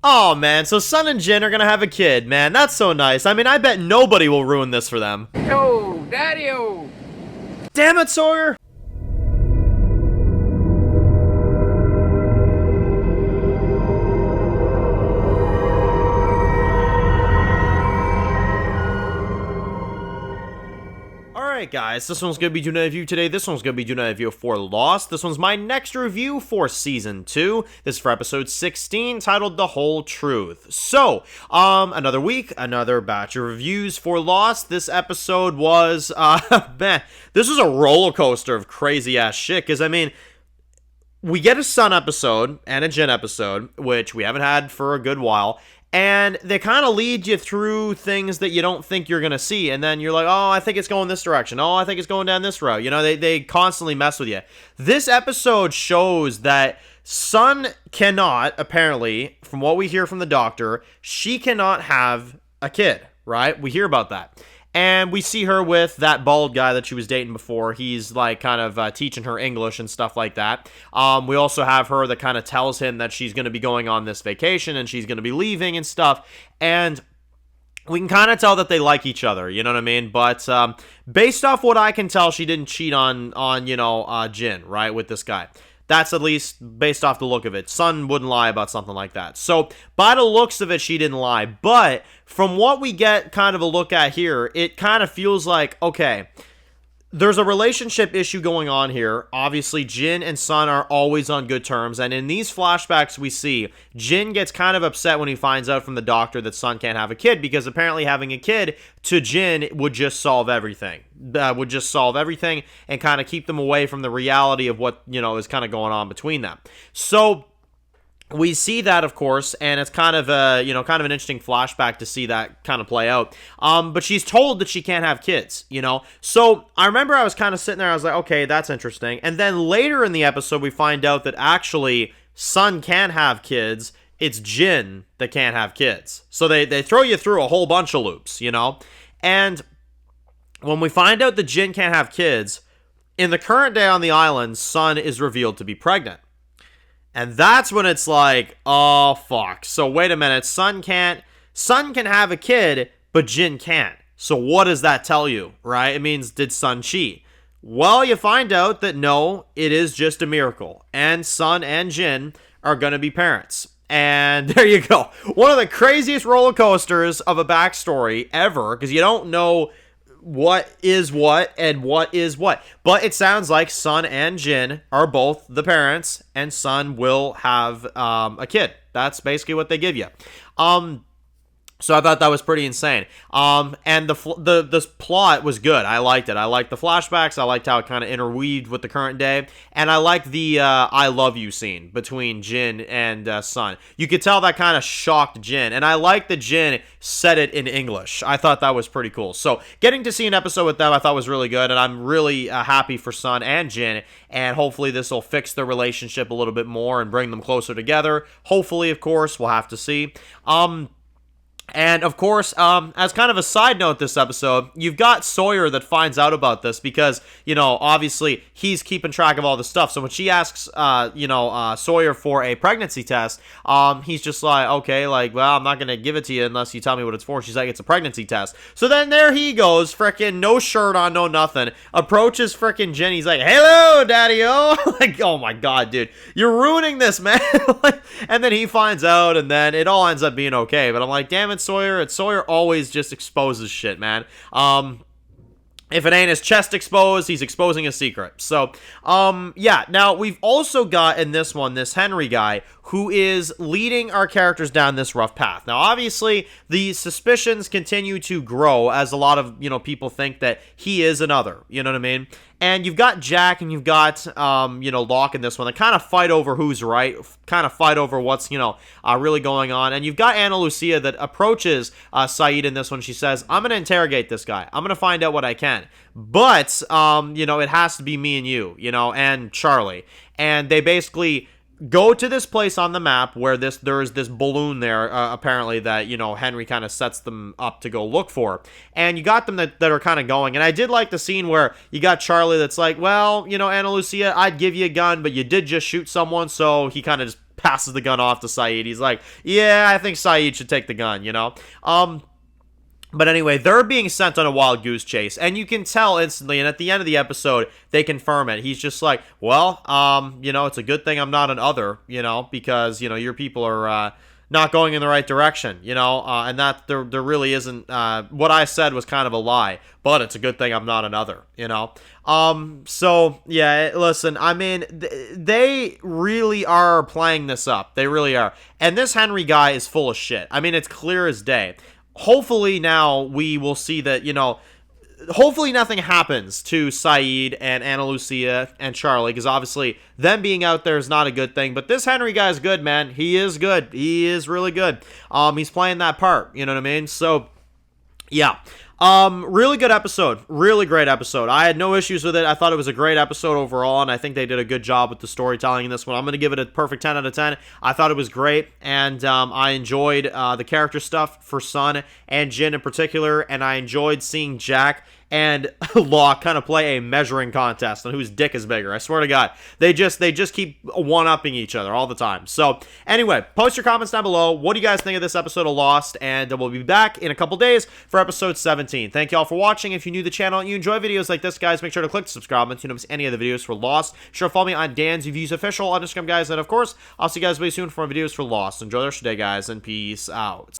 Oh, man, so Sun and Jin are gonna have a kid, man. That's so nice. I mean, I bet nobody will ruin this for them. Yo, Daddy-o! Damn it, Sawyer! Alright guys, this one's going to be doing a review today. This one's going to be doing a review for Lost. This one's my next review for Season 2. This is for Episode 16, titled The Whole Truth. So, another week, another batch of reviews for Lost. This episode was, man, this was a roller coaster of crazy-ass shit, because, I mean, we get a Sun episode and a Jin episode, which we haven't had for a good while, and they kind of lead you through things that you don't think you're going to see. And then you're like, oh, I think it's going this direction. Oh, I think it's going down this route. You know, they constantly mess with you. This episode shows that Sun cannot, apparently, from what we hear from the doctor, she cannot have a kid, right? We hear about that. And we see her with that bald guy that she was dating before. He's like kind of teaching her English and stuff like that. We also have her that kind of tells him that she's going to be going on this vacation and she's going to be leaving and stuff. And we can kind of tell that they like each other, you know what I mean? But based off what I can tell, she didn't cheat on Jin, right, with this guy. That's at least based off the look of it. Sun wouldn't lie about something like that. So, by the looks of it, she didn't lie. But, from what we get kind of a look at here, it kind of feels like, okay, there's a relationship issue going on here. Obviously, Jin and Sun are always on good terms. And in these flashbacks we see, Jin gets kind of upset when he finds out from the doctor that Sun can't have a kid. Because apparently having a kid to Jin would just solve everything. And kind of keep them away from the reality of what, you know, is kind of going on between them. So we see that, of course, and it's kind of a, kind of an interesting flashback to see that kind of play out. But she's told that she can't have kids, you know? So I remember I was kind of sitting there, I was like, okay, that's interesting. And then later in the episode, we find out that actually Sun can have kids. It's Jin that can't have kids. So they throw you through a whole bunch of loops, you know? And when we find out that Jin can't have kids, in the current day on the island, Sun is revealed to be pregnant. And that's when it's like, oh, fuck. So wait a minute, Sun can have a kid, but Jin can't. So what does that tell you, right? It means, did Sun cheat? Well, you find out that no, it is just a miracle. And Sun and Jin are going to be parents. And there you go. One of the craziest roller coasters of a backstory ever, because you don't know what is what and what is what. But it sounds like Sun and Jin are both the parents, and Sun will have a kid. That's basically what they give you. So I thought that was pretty insane. And this plot was good. I liked it. I liked the flashbacks. I liked how it kind of interweaved with the current day. And I liked the I love you scene between Jin and Sun. You could tell that kind of shocked Jin. And I liked that Jin said it in English. I thought that was pretty cool. So getting to see an episode with them I thought was really good. And I'm really happy for Sun and Jin. And hopefully this will fix their relationship a little bit more and bring them closer together. Hopefully, of course, we'll have to see. And, of course, as kind of a side note this episode, you've got Sawyer that finds out about this because, obviously he's keeping track of all the stuff. So when she asks, Sawyer for a pregnancy test, he's just like, okay, well, I'm not going to give it to you unless you tell me what it's for. She's like, it's a pregnancy test. So then there he goes, frickin' no shirt on, no nothing, approaches frickin' Jen. He's like, hello, daddy-o. Like, oh my God, dude, you're ruining this, man. And then he finds out, and then it all ends up being okay. But I'm like, damn it, Sawyer. Sawyer always just exposes shit, man. If it ain't his chest exposed, he's exposing a secret. So, yeah. Now, we've also got in this one, this Henry guy, who is leading our characters down this rough path. Now, obviously, the suspicions continue to grow as a lot of, people think that he is another. You know what I mean? And you've got Jack and you've got, Locke in this one. They kind of fight over who's right, kind of fight over what's, really going on. And you've got Ana Lucia that approaches Sayid in this one. She says, I'm going to interrogate this guy. I'm going to find out what I can. But, it has to be me and you, and Charlie. And they basically go to this place on the map where there is this balloon there, apparently, that, Henry kind of sets them up to go look for. And you got them that are kind of going. And I did like the scene where you got Charlie that's like, well, Ana Lucia, I'd give you a gun, but you did just shoot someone, so he kind of just passes the gun off to Sayid. He's like, yeah, I think Sayid should take the gun, you know? But anyway, they're being sent on a wild goose chase, and you can tell instantly, and at the end of the episode, they confirm it. He's just like, well, you know, it's a good thing I'm not an other, you know, because, you know, your people are, not going in the right direction, you know, and that there really isn't, what I said was kind of a lie, but it's a good thing I'm not another, you know. So, yeah, listen, I mean, they really are playing this up. They really are. And this Henry guy is full of shit. I mean, it's clear as day. Hopefully now we will see that, you know, hopefully nothing happens to Sayid and Ana Lucia and Charlie, because obviously them being out there is not a good thing. But this Henry guy is good, man. He is good. He is really good. He's playing that part. You know what I mean? So, yeah. Really good episode. Really great episode. I had no issues with it. I thought it was a great episode overall, and I think they did a good job with the storytelling in this one. I'm going to give it a perfect 10 out of 10. I thought it was great, and I enjoyed the character stuff for Sun and Jin in particular, and I enjoyed seeing Jack and Law kind of play a measuring contest on whose dick is bigger. I swear to God. They just keep one-upping each other all the time. So, anyway, post your comments down below. What do you guys think of this episode of Lost? And we'll be back in a couple days for episode 17. Thank you all for watching. If you're new to the channel and you enjoy videos like this, guys, make sure to click the subscribe button so you don't miss any of the videos for Lost. Be sure to follow me on Dan's Reviews Official on Instagram, guys. And, of course, I'll see you guys very soon for more videos for Lost. Enjoy the rest of your day, guys, and peace out.